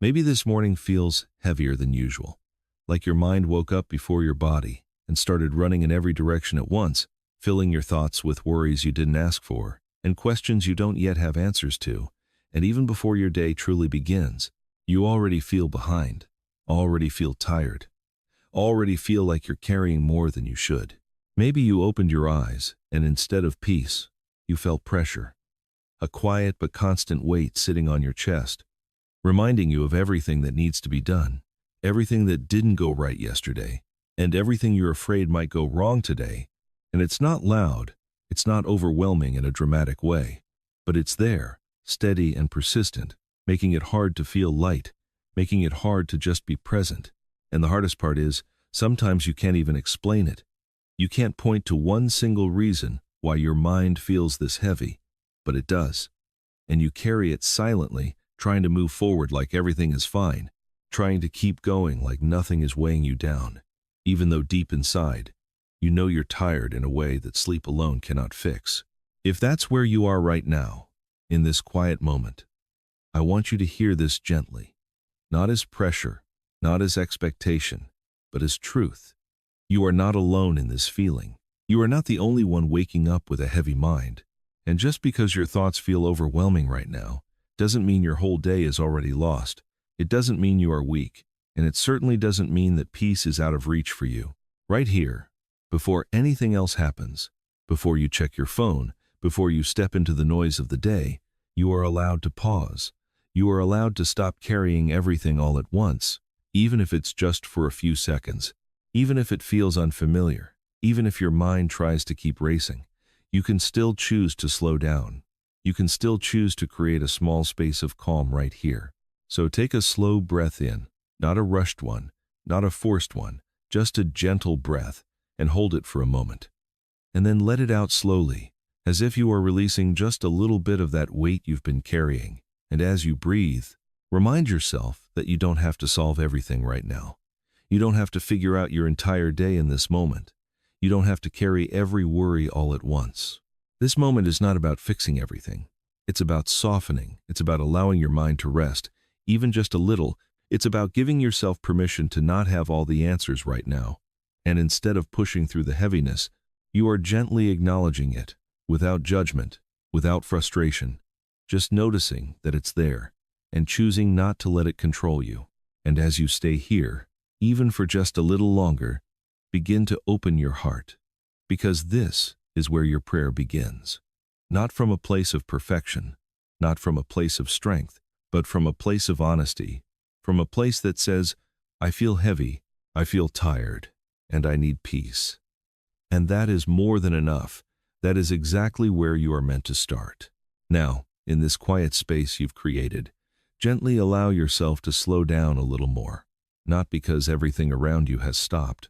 Maybe this morning feels heavier than usual, like your mind woke up before your body and started running in every direction at once, filling your thoughts with worries you didn't ask for and questions you don't yet have answers to. And even before your day truly begins, you already feel behind, already feel tired, already feel like you're carrying more than you should. Maybe you opened your eyes and instead of peace, you felt pressure, a quiet but constant weight sitting on your chest, reminding you of everything that needs to be done, everything that didn't go right yesterday, and everything you're afraid might go wrong today. And it's not loud, it's not overwhelming in a dramatic way, but it's there, steady and persistent, making it hard to feel light, making it hard to just be present. And the hardest part is, sometimes you can't even explain it. You can't point to one single reason why your mind feels this heavy, but it does. And you carry it silently, trying to move forward like everything is fine, trying to keep going like nothing is weighing you down, even though deep inside, you know you're tired in a way that sleep alone cannot fix. If that's where you are right now, in this quiet moment, I want you to hear this gently, not as pressure, not as expectation, but as truth. You are not alone in this feeling. You are not the only one waking up with a heavy mind. And just because your thoughts feel overwhelming right now, doesn't mean your whole day is already lost. It doesn't mean you are weak, and it certainly doesn't mean that peace is out of reach for you. Right here, before anything else happens, before you check your phone, before you step into the noise of the day, you are allowed to pause. You are allowed to stop carrying everything all at once, even if it's just for a few seconds, even if it feels unfamiliar, even if your mind tries to keep racing. You can still choose to slow down. You can still choose to create a small space of calm right here. So take a slow breath in, not a rushed one, not a forced one, just a gentle breath, and hold it for a moment. And then let it out slowly, as if you are releasing just a little bit of that weight you've been carrying. And as you breathe, remind yourself that you don't have to solve everything right now. You don't have to figure out your entire day in this moment. You don't have to carry every worry all at once. This moment is not about fixing everything. It's about softening. It's about allowing your mind to rest, even just a little. It's about giving yourself permission to not have all the answers right now. And instead of pushing through the heaviness, you are gently acknowledging it, without judgment, without frustration, just noticing that it's there, and choosing not to let it control you. And as you stay here, even for just a little longer, begin to open your heart, because this is where your prayer begins. Not from a place of perfection, not from a place of strength, but from a place of honesty, from a place that says, I feel heavy, I feel tired, and I need peace. And that is more than enough. That is exactly where you are meant to start. Now, in this quiet space you've created, gently allow yourself to slow down a little more, not because everything around you has stopped,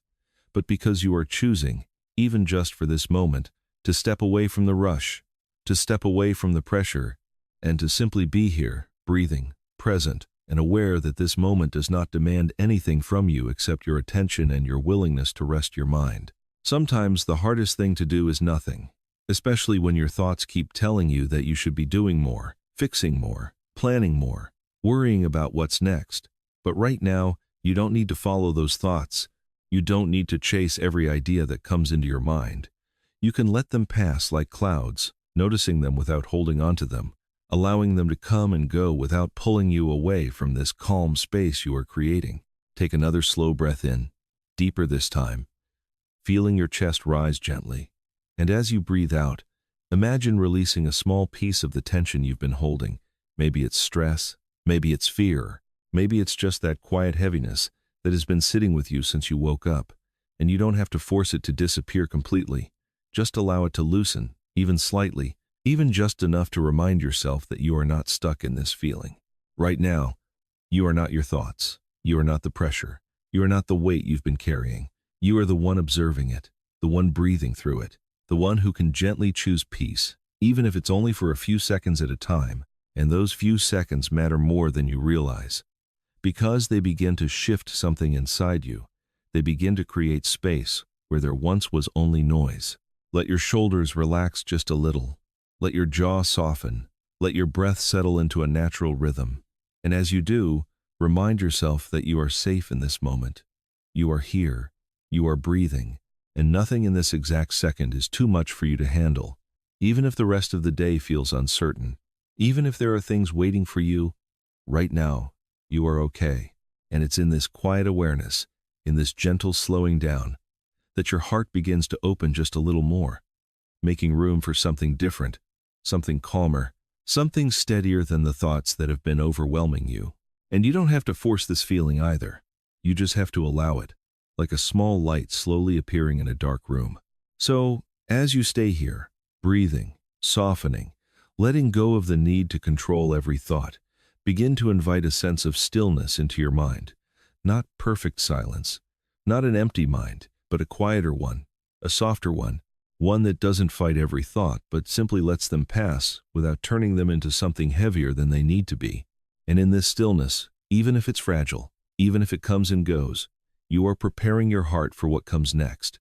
but because you are choosing, even just for this moment, to step away from the rush, to step away from the pressure, and to simply be here, breathing, present, and aware that this moment does not demand anything from you except your attention and your willingness to rest your mind. Sometimes the hardest thing to do is nothing, especially when your thoughts keep telling you that you should be doing more, fixing more, planning more, worrying about what's next. But right now, you don't need to follow those thoughts. You don't need to chase every idea that comes into your mind. You can let them pass like clouds, noticing them without holding on to them, allowing them to come and go without pulling you away from this calm space you are creating. Take another slow breath in, deeper this time, feeling your chest rise gently. And as you breathe out, imagine releasing a small piece of the tension you've been holding. Maybe it's stress, maybe it's fear, maybe it's just that quiet heaviness that has been sitting with you since you woke up. And you don't have to force it to disappear completely. Just allow it to loosen, even slightly, even just enough to remind yourself that you are not stuck in this feeling. Right now, you are not your thoughts. You are not the pressure. You are not the weight you've been carrying. You are the one observing it, the one breathing through it, the one who can gently choose peace, even if it's only for a few seconds at a time. And those few seconds matter more than you realize, because they begin to shift something inside you. They begin to create space where there once was only noise. Let your shoulders relax just a little. Let your jaw soften. Let your breath settle into a natural rhythm. And as you do, Remind yourself that you are safe in this moment. You are here, you are breathing, and nothing in this exact second is too much for you to handle. Even if the rest of the day feels uncertain, even if there are things waiting for you, right now, you are okay. And it's in this quiet awareness, in this gentle slowing down, that your heart begins to open just a little more, making room for something different, something calmer, something steadier than the thoughts that have been overwhelming you. And you don't have to force this feeling either. You just have to allow it, like a small light slowly appearing in a dark room. So, as you stay here, breathing, softening, letting go of the need to control every thought, begin to invite a sense of stillness into your mind. Not perfect silence, not an empty mind, but a quieter one, a softer one that doesn't fight every thought but simply lets them pass without turning them into something heavier than they need to be. And in this stillness, even if it's fragile, even if it comes and goes, you are preparing your heart for what comes next.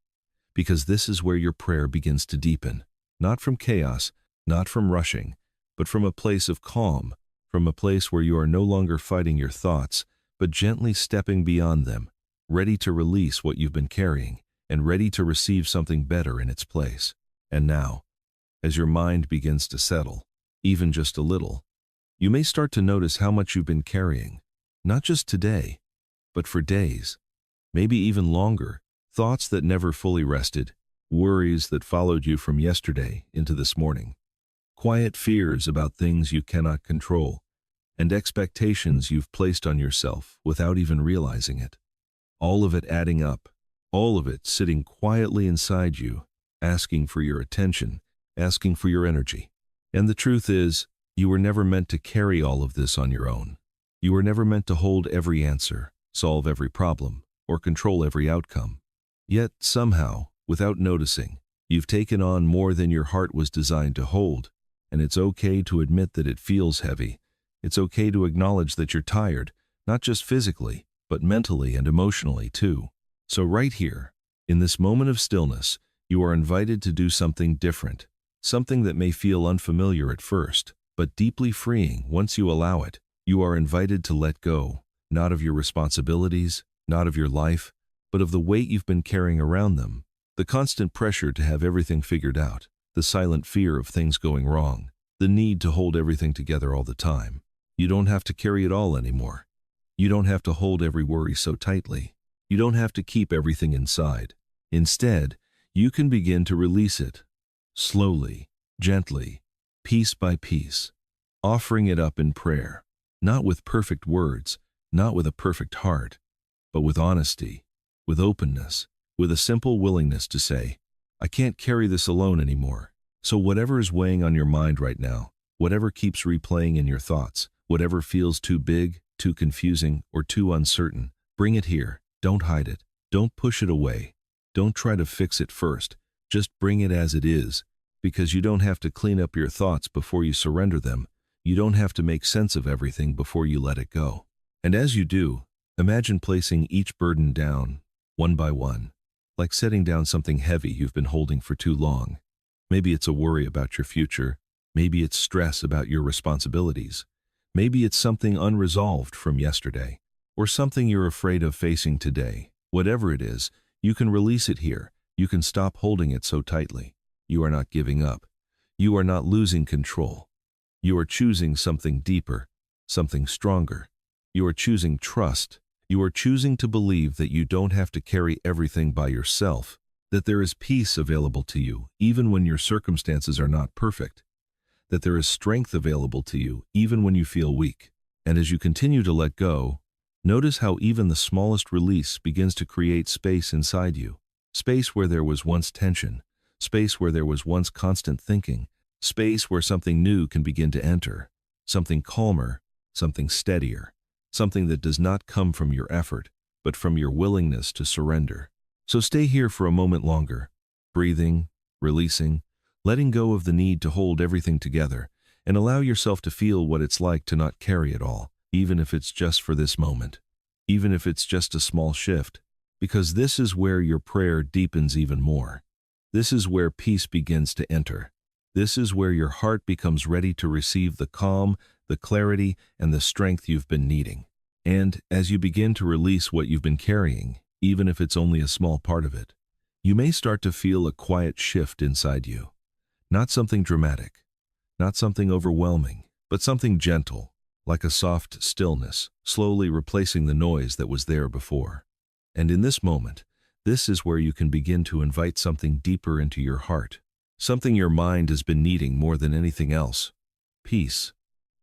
Because this is where your prayer begins to deepen, not from chaos, not from rushing, but from a place of calm, from a place where you are no longer fighting your thoughts, but gently stepping beyond them, ready to release what you've been carrying, and ready to receive something better in its place. And now, as your mind begins to settle, even just a little, you may start to notice how much you've been carrying, not just today, but for days, maybe even longer, thoughts that never fully rested, worries that followed you from yesterday into this morning, quiet fears about things you cannot control, and expectations you've placed on yourself without even realizing it. All of it adding up, all of it sitting quietly inside you, asking for your attention, asking for your energy. And the truth is, you were never meant to carry all of this on your own. You were never meant to hold every answer, solve every problem, or control every outcome. Yet, somehow, without noticing, you've taken on more than your heart was designed to hold, and it's okay to admit that it feels heavy. It's okay to acknowledge that you're tired, not just physically, but mentally and emotionally too. So right here, in this moment of stillness, you are invited to do something different, something that may feel unfamiliar at first, but deeply freeing once you allow it. You are invited to let go, not of your responsibilities, not of your life, but of the weight you've been carrying around them, the constant pressure to have everything figured out, the silent fear of things going wrong, the need to hold everything together all the time. You don't have to carry it all anymore. You don't have to hold every worry so tightly. You don't have to keep everything inside. Instead, you can begin to release it, slowly, gently, piece by piece, offering it up in prayer, not with perfect words, not with a perfect heart, but with honesty, with openness, with a simple willingness to say, I can't carry this alone anymore. So whatever is weighing on your mind right now, whatever keeps replaying in your thoughts, whatever feels too big, too confusing, or too uncertain, bring it here. Don't hide it. Don't push it away. Don't try to fix it first. Just bring it as it is, because you don't have to clean up your thoughts before you surrender them. You don't have to make sense of everything before you let it go. And as you do, imagine placing each burden down, one by one, like setting down something heavy you've been holding for too long. Maybe it's a worry about your future. Maybe it's stress about your responsibilities. Maybe it's something unresolved from yesterday, or something you're afraid of facing today. Whatever it is, you can release it here. You can stop holding it so tightly. You are not giving up. You are not losing control. You are choosing something deeper, something stronger. You are choosing trust. You are choosing to believe that you don't have to carry everything by yourself, that there is peace available to you even when your circumstances are not perfect, that there is strength available to you even when you feel weak. And as you continue to let go, notice how even the smallest release begins to create space inside you, space where there was once tension, space where there was once constant thinking, space where something new can begin to enter, something calmer, something steadier, something that does not come from your effort, but from your willingness to surrender. So stay here for a moment longer, breathing, releasing, letting go of the need to hold everything together, and allow yourself to feel what it's like to not carry it all, even if it's just for this moment, even if it's just a small shift, because this is where your prayer deepens even more. This is where peace begins to enter. This is where your heart becomes ready to receive the calm, the clarity, and the strength you've been needing. And as you begin to release what you've been carrying, even if it's only a small part of it, you may start to feel a quiet shift inside you. Not something dramatic, not something overwhelming, but something gentle, like a soft stillness, slowly replacing the noise that was there before. And in this moment, this is where you can begin to invite something deeper into your heart, something your mind has been needing more than anything else: peace.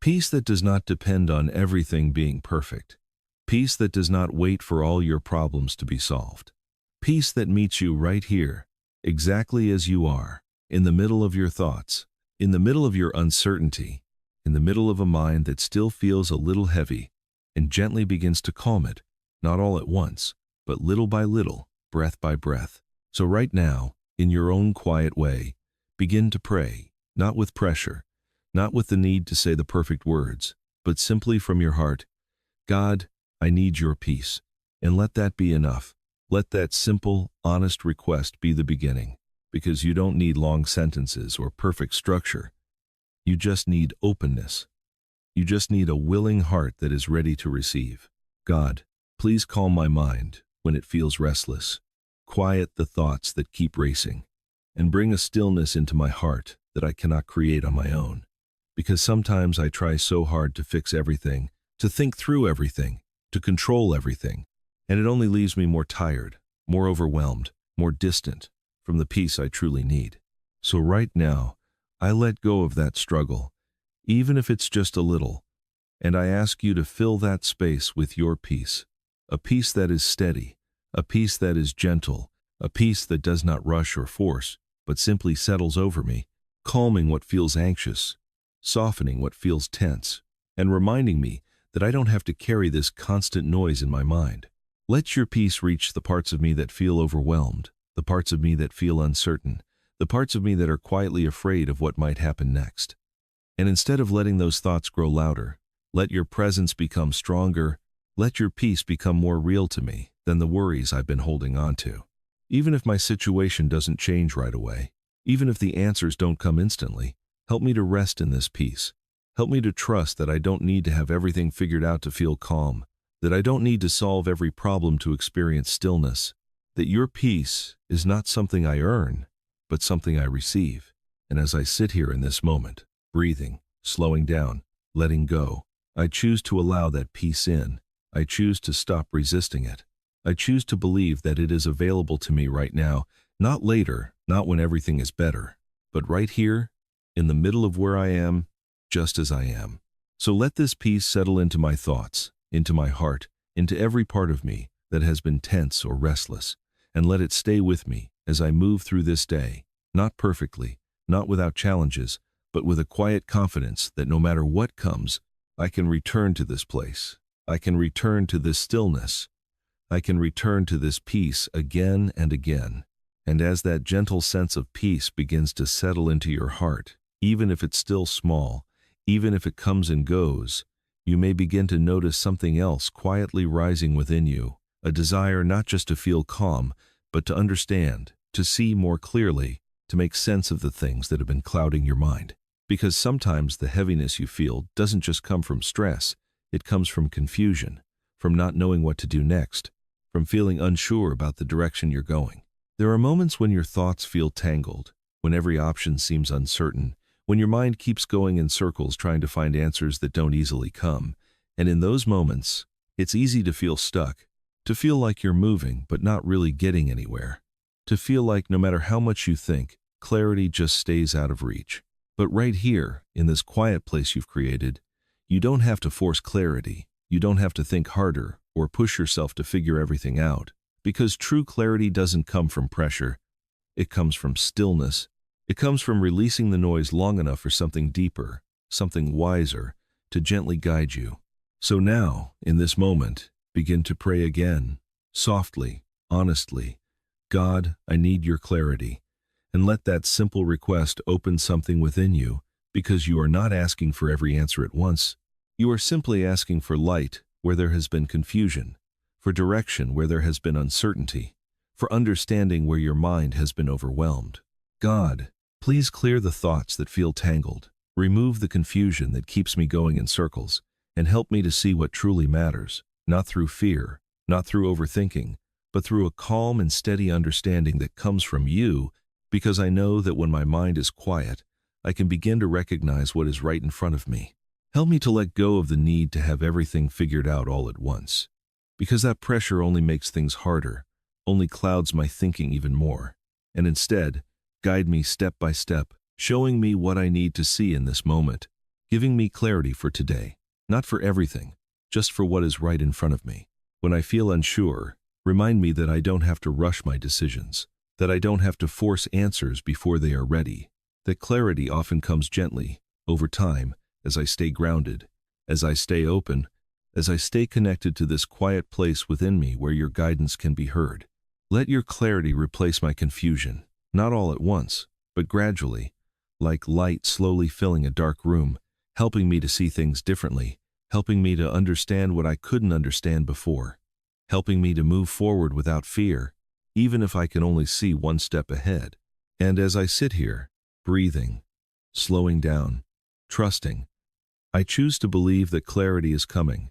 Peace that does not depend on everything being perfect. Peace that does not wait for all your problems to be solved. Peace that meets you right here, exactly as you are, in the middle of your thoughts, in the middle of your uncertainty, in the middle of a mind that still feels a little heavy, and gently begins to calm it, not all at once, but little by little, breath by breath. So right now, in your own quiet way, begin to pray, not with pressure, not with the need to say the perfect words, but simply from your heart: God, I need your peace. And let that be enough. Let that simple, honest request be the beginning, because you don't need long sentences or perfect structure. You just need openness. You just need a willing heart that is ready to receive. God, please calm my mind when it feels restless. Quiet the thoughts that keep racing, and bring a stillness into my heart that I cannot create on my own. Because sometimes I try so hard to fix everything, to think through everything, to control everything, and it only leaves me more tired, more overwhelmed, more distant from the peace I truly need. So right now, I let go of that struggle, even if it's just a little, and I ask you to fill that space with your peace, a peace that is steady, a peace that is gentle, a peace that does not rush or force, but simply settles over me, calming what feels anxious, softening what feels tense, and reminding me that I don't have to carry this constant noise in my mind. Let your peace reach the parts of me that feel overwhelmed, the parts of me that feel uncertain, the parts of me that are quietly afraid of what might happen next. And instead of letting those thoughts grow louder, let your presence become stronger. Let your peace become more real to me than the worries I've been holding on to. Even if my situation doesn't change right away, even if the answers don't come instantly, help me to rest in this peace. Help me to trust that I don't need to have everything figured out to feel calm, that I don't need to solve every problem to experience stillness, that your peace is not something I earn, but something I receive. And as I sit here in this moment, breathing, slowing down, letting go, I choose to allow that peace in. I choose to stop resisting it. I choose to believe that it is available to me right now, not later, not when everything is better, but right here, in the middle of where I am, just as I am. So let this peace settle into my thoughts, into my heart, into every part of me that has been tense or restless, and let it stay with me as I move through this day, not perfectly, not without challenges, but with a quiet confidence that no matter what comes, I can return to this place. I can return to this stillness. I can return to this peace again and again. And as that gentle sense of peace begins to settle into your heart, even if it's still small, even if it comes and goes, you may begin to notice something else quietly rising within you, a desire not just to feel calm, but to understand, to see more clearly, to make sense of the things that have been clouding your mind. Because sometimes the heaviness you feel doesn't just come from stress, it comes from confusion, from not knowing what to do next, from feeling unsure about the direction you're going. There are moments when your thoughts feel tangled, when every option seems uncertain, when your mind keeps going in circles trying to find answers that don't easily come. And in those moments, it's easy to feel stuck, to feel like you're moving but not really getting anywhere, to feel like no matter how much you think, clarity just stays out of reach. But right here, in this quiet place you've created, you don't have to force clarity, you don't have to think harder or push yourself to figure everything out, because true clarity doesn't come from pressure, it comes from stillness. It comes from releasing the noise long enough for something deeper, something wiser, to gently guide you. So now, in this moment, begin to pray again, softly, honestly. God, I need your clarity. And let that simple request open something within you, because you are not asking for every answer at once. You are simply asking for light where there has been confusion, for direction where there has been uncertainty, for understanding where your mind has been overwhelmed. God, please clear the thoughts that feel tangled, remove the confusion that keeps me going in circles, and help me to see what truly matters. not through fear, not through overthinking, but through a calm and steady understanding that comes from you, because I know that when my mind is quiet, I can begin to recognize what is right in front of me. Help me to let go of the need to have everything figured out all at once, because that pressure only makes things harder, only clouds my thinking even more, and instead, guide me step by step, showing me what I need to see in this moment, giving me clarity for today, not for everything, just for what is right in front of me. When I feel unsure, remind me that I don't have to rush my decisions, that I don't have to force answers before they are ready, that clarity often comes gently, over time, as I stay grounded, as I stay open, as I stay connected to this quiet place within me where your guidance can be heard. Let your clarity replace my confusion, not all at once, but gradually, like light slowly filling a dark room, helping me to see things differently, helping me to understand what I couldn't understand before, helping me to move forward without fear, even if I can only see one step ahead. And as I sit here, breathing, slowing down, trusting, I choose to believe that clarity is coming,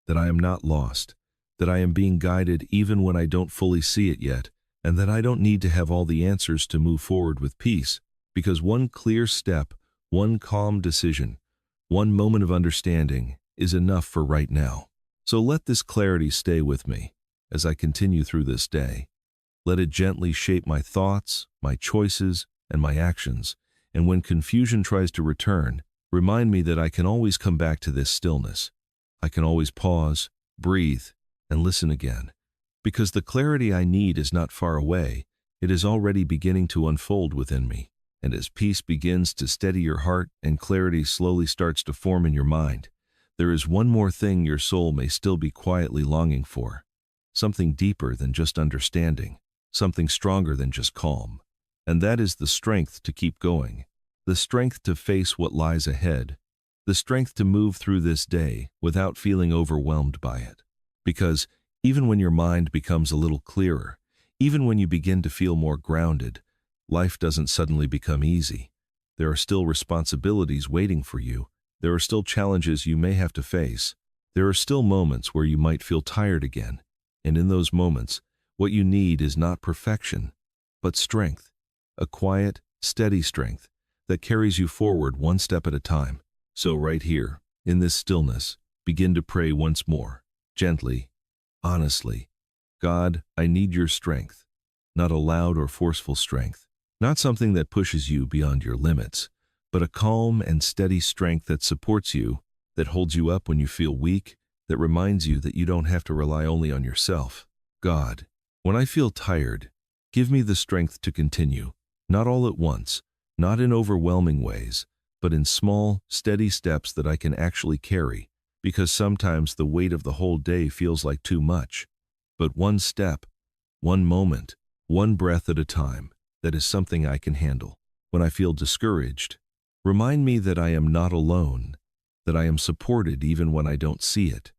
that I am not lost, that I am being guided even when I don't fully see it yet, and that I don't need to have all the answers to move forward with peace, because one clear step, one calm decision, one moment of understanding is enough for right now. So let this clarity stay with me as I continue through this day. Let it gently shape my thoughts, my choices, and my actions, and when confusion tries to return, remind me that I can always come back to this stillness. I can always pause, breathe, and listen again. Because the clarity I need is not far away, it is already beginning to unfold within me. And as peace begins to steady your heart and clarity slowly starts to form in your mind, there is one more thing your soul may still be quietly longing for. Something deeper than just understanding, something stronger than just calm. And that is the strength to keep going, the strength to face what lies ahead, the strength to move through this day without feeling overwhelmed by it. Because even when your mind becomes a little clearer, even when you begin to feel more grounded, life doesn't suddenly become easy. There are still responsibilities waiting for you. There are still challenges you may have to face. There are still moments where you might feel tired again. And in those moments, what you need is not perfection, but strength. A quiet, steady strength that carries you forward one step at a time. So right here, in this stillness, begin to pray once more, gently, honestly. God, I need your strength, not a loud or forceful strength, not something that pushes you beyond your limits, but a calm and steady strength that supports you, that holds you up when you feel weak, that reminds you that you don't have to rely only on yourself. God, when I feel tired, give me the strength to continue, not all at once, not in overwhelming ways, but in small, steady steps that I can actually carry, because sometimes the weight of the whole day feels like too much. But one step, one moment, one breath at a time, that is something I can handle. When I feel discouraged, remind me that I am not alone, that I am supported even when I don't see it,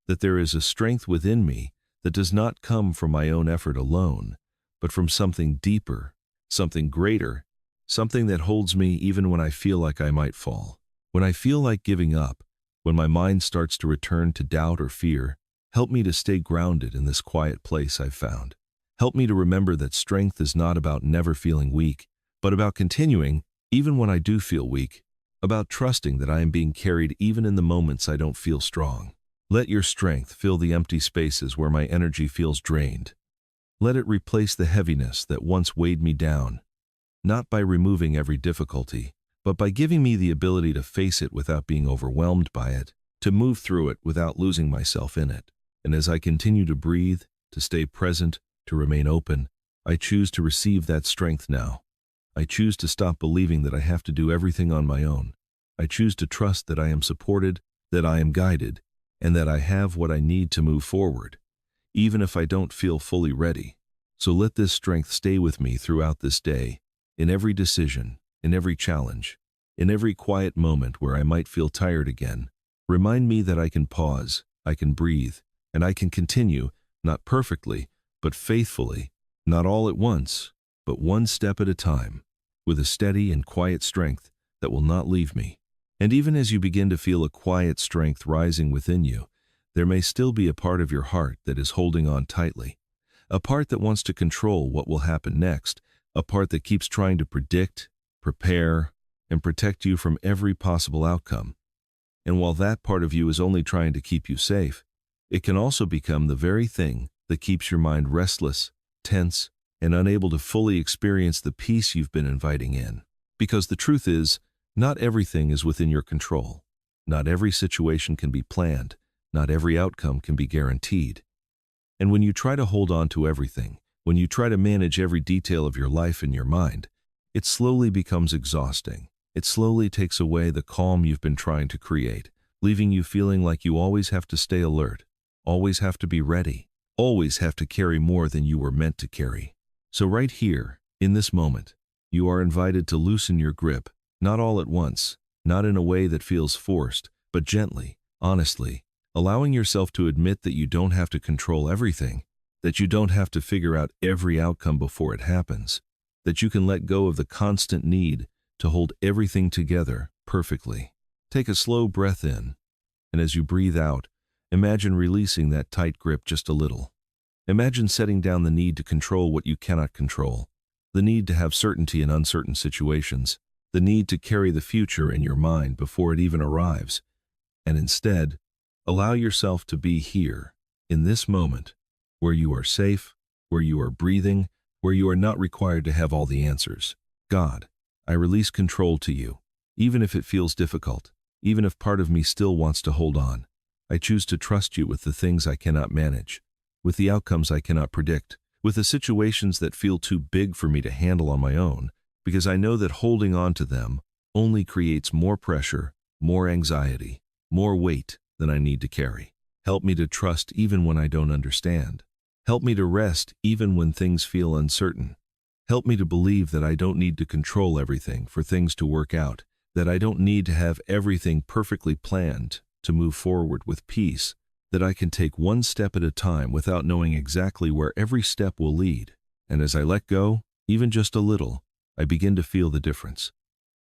that there is a strength within me that does not come from my own effort alone, but from something deeper, something greater, something that holds me even when I feel like I might fall. When I feel like giving up, when my mind starts to return to doubt or fear, help me to stay grounded in this quiet place I've found. Help me to remember that strength is not about never feeling weak, but about continuing, even when I do feel weak, about trusting that I am being carried even in the moments I don't feel strong. Let your strength fill the empty spaces where my energy feels drained. Let it replace the heaviness that once weighed me down, not by removing every difficulty, but by giving me the ability to face it without being overwhelmed by it, to move through it without losing myself in it. And as I continue to breathe, to stay present, to remain open, I choose to receive that strength now. I choose to stop believing that I have to do everything on my own. I choose to trust that I am supported, that I am guided, and that I have what I need to move forward, even if I don't feel fully ready. So let this strength stay with me throughout this day, in every decision, in every challenge, in every quiet moment where I might feel tired again. Remind me that I can pause, I can breathe, and I can continue, not perfectly, but faithfully, not all at once, but one step at a time, with a steady and quiet strength that will not leave me. And even as you begin to feel a quiet strength rising within you, there may still be a part of your heart that is holding on tightly, a part that wants to control what will happen next, a part that keeps trying to predict, prepare, and protect you from every possible outcome. And while that part of you is only trying to keep you safe, it can also become the very thing that keeps your mind restless, tense, and unable to fully experience the peace you've been inviting in. Because the truth is, not everything is within your control. Not every situation can be planned. Not every outcome can be guaranteed. And when you try to hold on to everything, when you try to manage every detail of your life in your mind, it slowly becomes exhausting. It slowly takes away the calm you've been trying to create, leaving you feeling like you always have to stay alert, always have to be ready, always have to carry more than you were meant to carry. So right here, in this moment, you are invited to loosen your grip, not all at once, not in a way that feels forced, but gently, honestly, allowing yourself to admit that you don't have to control everything, that you don't have to figure out every outcome before it happens, that you can let go of the constant need to hold everything together perfectly. Take a slow breath in, and as you breathe out, imagine releasing that tight grip just a little. Imagine setting down the need to control what you cannot control, the need to have certainty in uncertain situations, the need to carry the future in your mind before it even arrives, and instead, allow yourself to be here, in this moment, where you are safe, where you are breathing, where you are not required to have all the answers. God, I release control to you, even if it feels difficult, even if part of me still wants to hold on. I choose to trust you with the things I cannot manage, with the outcomes I cannot predict, with the situations that feel too big for me to handle on my own, because I know that holding on to them only creates more pressure, more anxiety, more weight than I need to carry. Help me to trust even when I don't understand. Help me to rest even when things feel uncertain. Help me to believe that I don't need to control everything for things to work out, that I don't need to have everything perfectly planned to move forward with peace, that I can take one step at a time without knowing exactly where every step will lead. And as I let go, even just a little, I begin to feel the difference.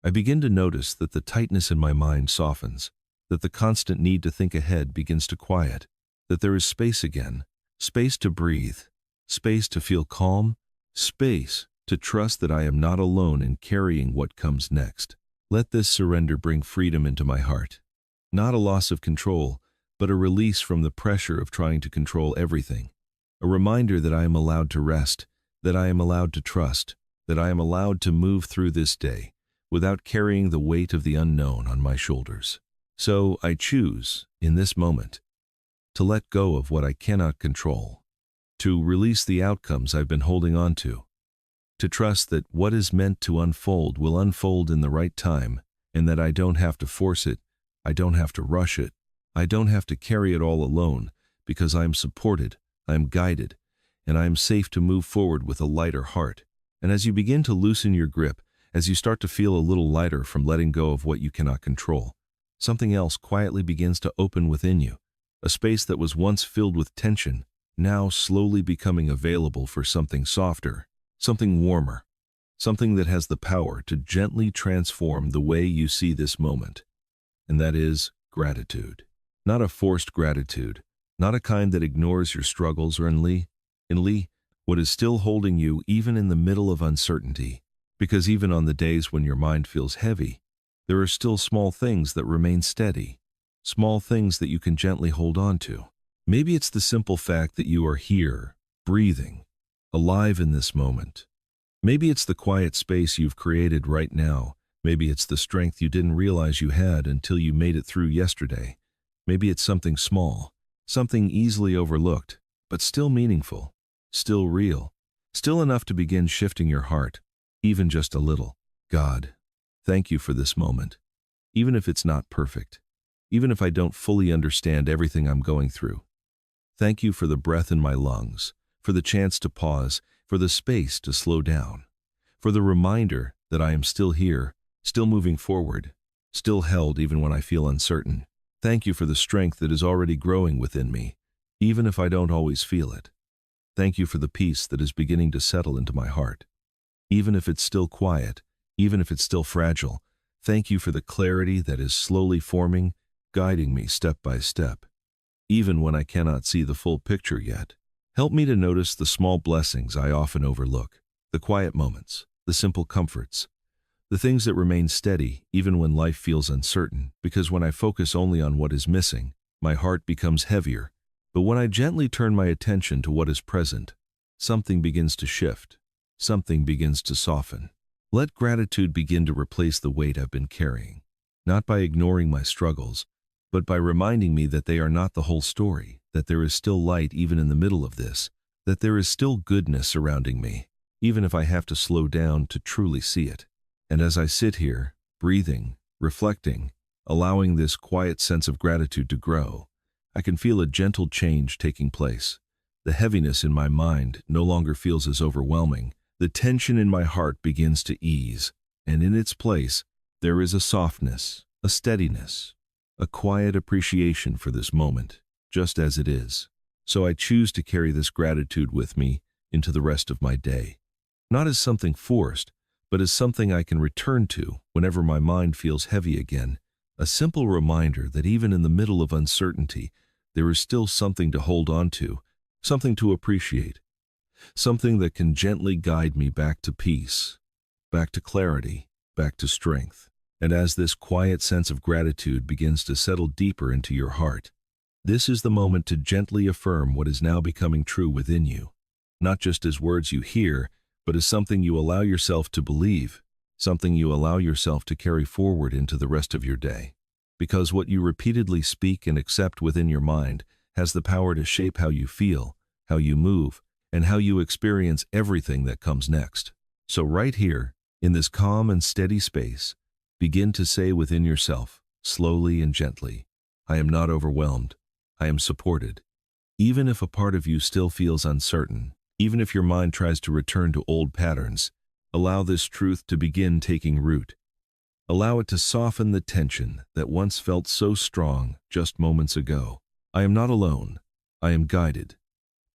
I begin to notice that the tightness in my mind softens, that the constant need to think ahead begins to quiet, that there is space again, space to breathe, space to feel calm, space to trust that I am not alone in carrying what comes next. Let this surrender bring freedom into my heart. Not a loss of control, but a release from the pressure of trying to control everything. A reminder that I am allowed to rest, that I am allowed to trust, that I am allowed to move through this day without carrying the weight of the unknown on my shoulders. So I choose, in this moment, to let go of what I cannot control, to release the outcomes I've been holding on to trust that what is meant to unfold will unfold in the right time, and that I don't have to force it, I don't have to rush it, I don't have to carry it all alone, because I am supported, I am guided, and I am safe to move forward with a lighter heart. And as you begin to loosen your grip, as you start to feel a little lighter from letting go of what you cannot control, something else quietly begins to open within you, a space that was once filled with tension, now slowly becoming available for something softer, something warmer, something that has the power to gently transform the way you see this moment. And that is gratitude. Not a forced gratitude, not a kind that ignores your struggles or in what is still holding you even in the middle of uncertainty. Because even on the days when your mind feels heavy, there are still small things that remain steady, small things that you can gently hold on to. Maybe it's the simple fact that you are here, breathing, alive in this moment. Maybe it's the quiet space you've created right now. Maybe it's the strength you didn't realize you had until you made it through yesterday. Maybe it's something small, something easily overlooked, but still meaningful, still real, still enough to begin shifting your heart, even just a little. God, thank you for this moment. Even if it's not perfect, even if I don't fully understand everything I'm going through. Thank you for the breath in my lungs, for the chance to pause, for the space to slow down, for the reminder that I am still here, still moving forward, still held even when I feel uncertain. Thank you for the strength that is already growing within me, even if I don't always feel it. Thank you for the peace that is beginning to settle into my heart. Even if it's still quiet, even if it's still fragile, thank you for the clarity that is slowly forming, guiding me step by step. even when I cannot see the full picture yet. Help me to notice the small blessings I often overlook, the quiet moments, the simple comforts, the things that remain steady even when life feels uncertain, because when I focus only on what is missing, my heart becomes heavier. But when I gently turn my attention to what is present, something begins to shift, something begins to soften. Let gratitude begin to replace the weight I've been carrying, not by ignoring my struggles, but by reminding me that they are not the whole story, that there is still light even in the middle of this, that there is still goodness surrounding me, even if I have to slow down to truly see it. And as I sit here, breathing, reflecting, allowing this quiet sense of gratitude to grow, I can feel a gentle change taking place. The heaviness in my mind no longer feels as overwhelming. The tension in my heart begins to ease, and in its place, there is a softness, a steadiness, a quiet appreciation for this moment, just as it is. So I choose to carry this gratitude with me into the rest of my day, not as something forced, but as something I can return to whenever my mind feels heavy again, a simple reminder that even in the middle of uncertainty, there is still something to hold on to, something to appreciate, something that can gently guide me back to peace, back to clarity, back to strength. And as this quiet sense of gratitude begins to settle deeper into your heart, this is the moment to gently affirm what is now becoming true within you, not just as words you hear, but as something you allow yourself to believe, something you allow yourself to carry forward into the rest of your day. Because what you repeatedly speak and accept within your mind has the power to shape how you feel, how you move, and how you experience everything that comes next. So right here, in this calm and steady space, begin to say within yourself, slowly and gently, I am not overwhelmed, I am supported. Even if a part of you still feels uncertain, even if your mind tries to return to old patterns, allow this truth to begin taking root. Allow it to soften the tension that once felt so strong just moments ago. I am not alone. I am guided.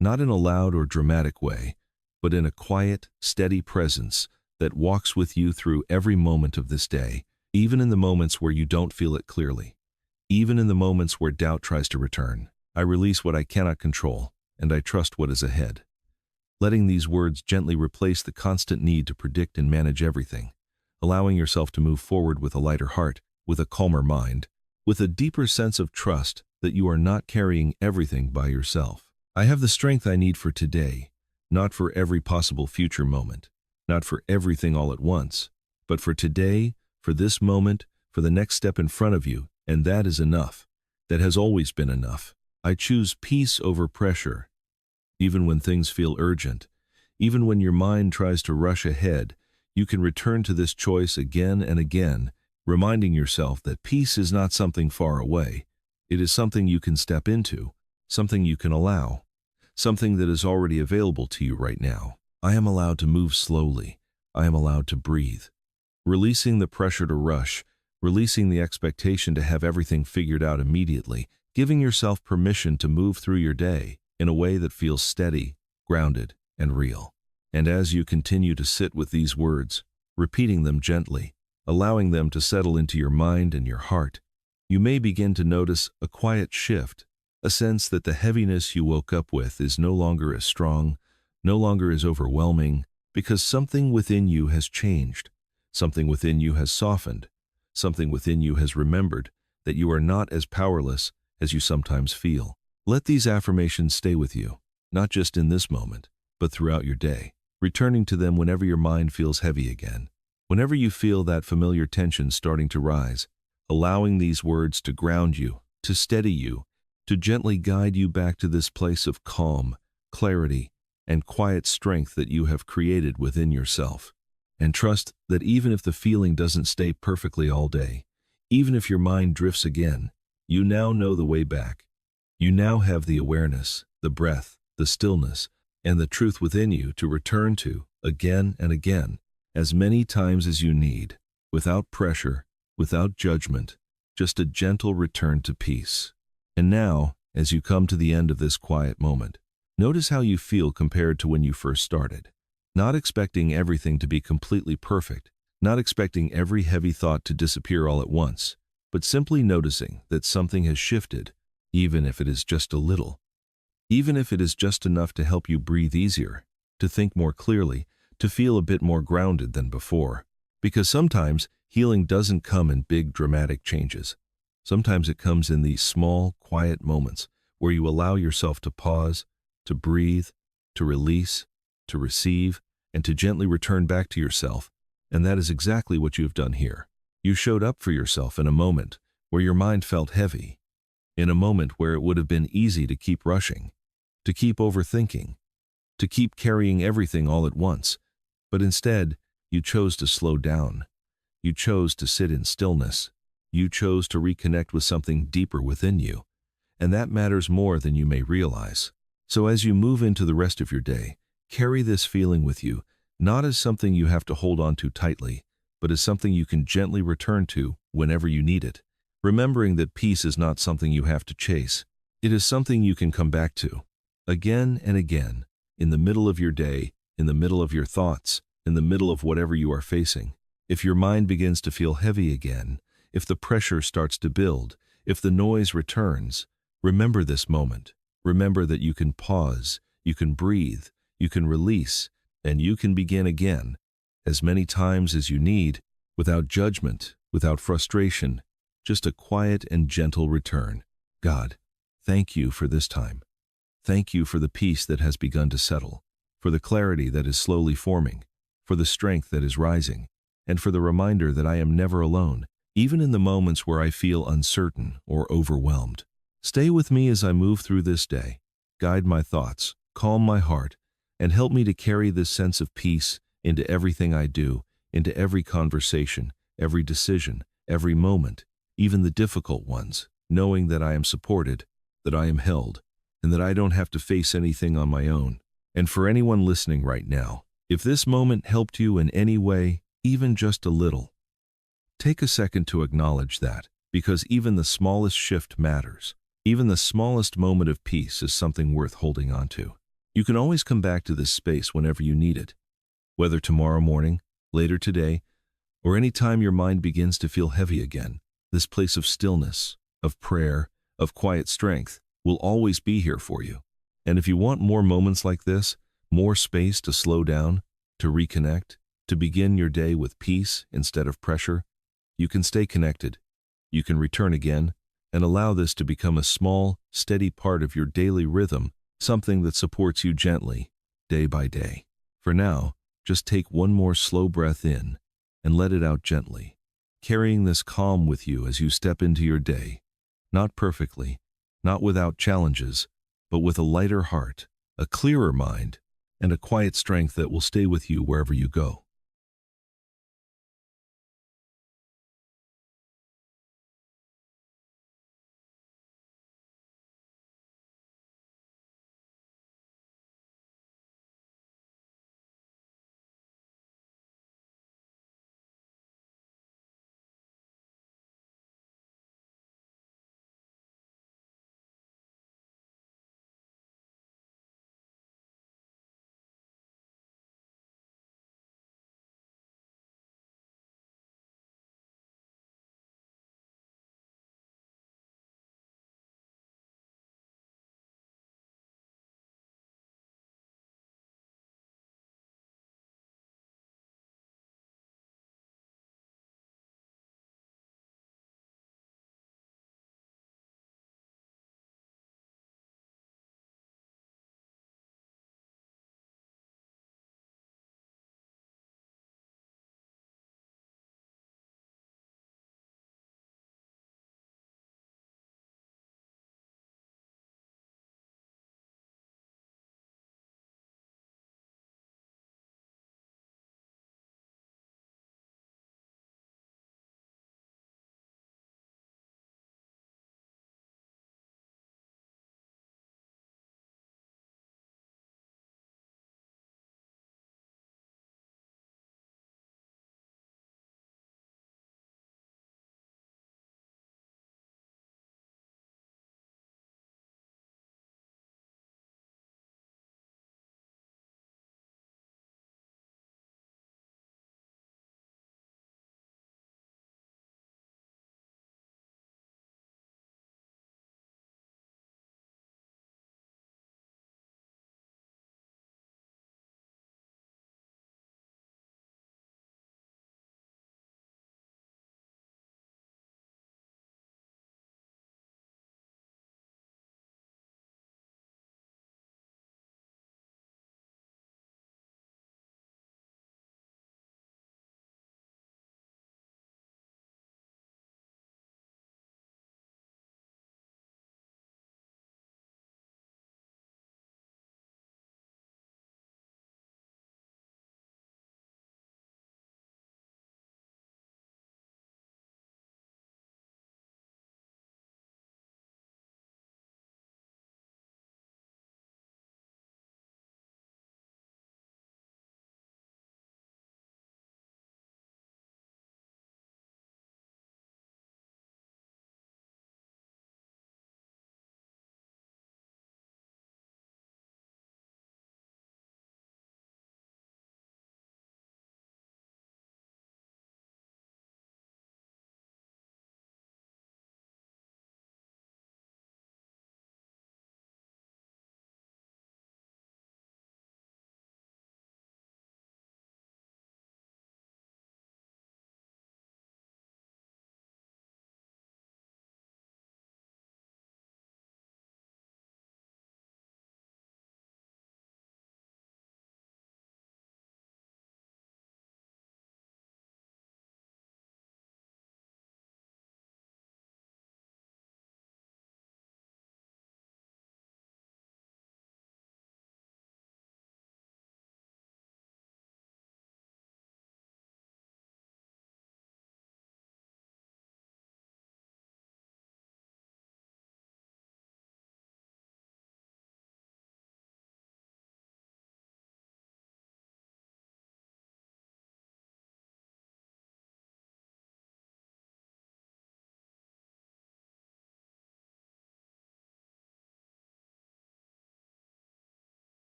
Not in a loud or dramatic way, but in a quiet, steady presence that walks with you through every moment of this day, even in the moments where you don't feel it clearly. Even in the moments where doubt tries to return. I release what I cannot control, and I trust what is ahead. Letting these words gently replace the constant need to predict and manage everything, allowing yourself to move forward with a lighter heart, with a calmer mind, with a deeper sense of trust that you are not carrying everything by yourself. I have the strength I need for today, not for every possible future moment, not for everything all at once, but for today, for this moment, for the next step in front of you, and that is enough. That has always been enough. I choose peace over pressure. Even when things feel urgent, even when your mind tries to rush ahead, you can return to this choice again and again, reminding yourself that peace is not something far away. It is something you can step into, something you can allow, something that is already available to you right now. I am allowed to move slowly. I am allowed to breathe. Releasing the pressure to rush, releasing the expectation to have everything figured out immediately, giving yourself permission to move through your day in a way that feels steady, grounded, and real. And as you continue to sit with these words, repeating them gently, allowing them to settle into your mind and your heart, you may begin to notice a quiet shift, a sense that the heaviness you woke up with is no longer as strong, no longer as overwhelming, because something within you has changed, something within you has softened, something within you has remembered that you are not as powerless as you sometimes feel. Let these affirmations stay with you, not just in this moment, but throughout your day, returning to them whenever your mind feels heavy again, whenever you feel that familiar tension starting to rise, allowing these words to ground you, to steady you, to gently guide you back to this place of calm, clarity, and quiet strength that you have created within yourself. And trust that even if the feeling doesn't stay perfectly all day, even if your mind drifts again, you now know the way back. You now have the awareness, the breath, the stillness, and the truth within you to return to again and again, as many times as you need, without pressure, without judgment, just a gentle return to peace. And now, as you come to the end of this quiet moment, notice how you feel compared to when you first started. Not expecting everything to be completely perfect, not expecting every heavy thought to disappear all at once, but simply noticing that something has shifted, even if it is just a little. Even if it is just enough to help you breathe easier, to think more clearly, to feel a bit more grounded than before. Because sometimes healing doesn't come in big dramatic changes. Sometimes it comes in these small, quiet moments where you allow yourself to pause, to breathe, to release, to receive, and to gently return back to yourself. And that is exactly what you have done here. You showed up for yourself in a moment where your mind felt heavy, in a moment where it would have been easy to keep rushing, to keep overthinking, to keep carrying everything all at once. But instead, you chose to slow down. You chose to sit in stillness. You chose to reconnect with something deeper within you. And that matters more than you may realize. So as you move into the rest of your day, carry this feeling with you, not as something you have to hold on to tightly, but as something you can gently return to whenever you need it. Remembering that peace is not something you have to chase. It is something you can come back to, again and again, in the middle of your day, in the middle of your thoughts, in the middle of whatever you are facing. If your mind begins to feel heavy again, if the pressure starts to build, if the noise returns, remember this moment. Remember that you can pause, you can breathe, you can release, and you can begin again, as many times as you need, without judgment, without frustration, just a quiet and gentle return. God, thank you for this time. Thank you for the peace that has begun to settle, for the clarity that is slowly forming, for the strength that is rising, and for the reminder that I am never alone, even in the moments where I feel uncertain or overwhelmed. Stay with me as I move through this day. Guide my thoughts, calm my heart, and help me to carry this sense of peace into everything I do, into every conversation, every decision, every moment, even the difficult ones, knowing that I am supported, that I am held, and that I don't have to face anything on my own. And for anyone listening right now, if this moment helped you in any way, even just a little, take a second to acknowledge that, because even the smallest shift matters. Even the smallest moment of peace is something worth holding on to. You can always come back to this space whenever you need it, whether tomorrow morning, later today, or any time your mind begins to feel heavy again. This place of stillness, of prayer, of quiet strength will always be here for you. And if you want more moments like this, more space to slow down, to reconnect, to begin your day with peace instead of pressure, you can stay connected. You can return again and allow this to become a small, steady part of your daily rhythm, something that supports you gently, day by day. For now, just take one more slow breath in and let it out gently, carrying this calm with you as you step into your day, not perfectly, not without challenges, but with a lighter heart, a clearer mind, and a quiet strength that will stay with you wherever you go.